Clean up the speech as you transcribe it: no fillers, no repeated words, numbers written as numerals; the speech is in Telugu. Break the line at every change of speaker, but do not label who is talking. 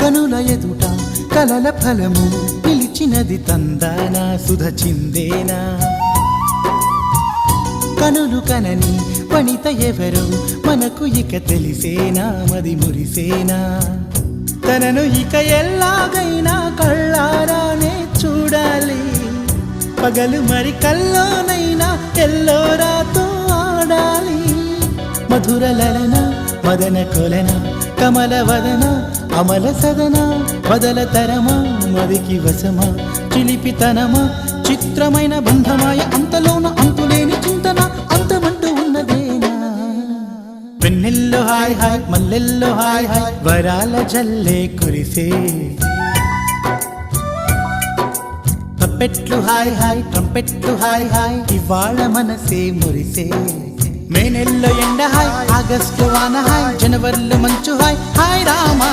కనుల ఎదుట కలల ఫలము పిలిచినది తందానా సుధ చిందేనా కనులు కనని వనిత ఎవరు మనకు ఇక తెలిసేనా మది మురిసేనా తనను ఇక ఎల్లాగైనా కళ్ళారానే చూడాలి పగలు మరి కల్లోనైనా ఎల్లోరాతో ఆడాలి మధుర లలన మదన కొలన కమల వదన అమల సదన బదల తరమా మదికి వశమా చిలిపితనమా చిత్రమైన బంధమాయ అంతలోన అంతులేని చింతన అంతమంటూ ఉన్నదేనా వెన్నెల్లో హాయ్ హాయ్ మల్లెల్లో హాయ్ హాయ్ వరాల జల్లే కురిసే తప్పెట్లు హాయ్ హాయ్ ట్రంపెట్లు హాయ్ హాయ్ ఇవాళ మనసే మురిసే మే నెలలో ఎండ హాయ్ ఆగస్టు వాన హాయ్ జనవరిలో మంచు హాయ్ హాయ్ రామా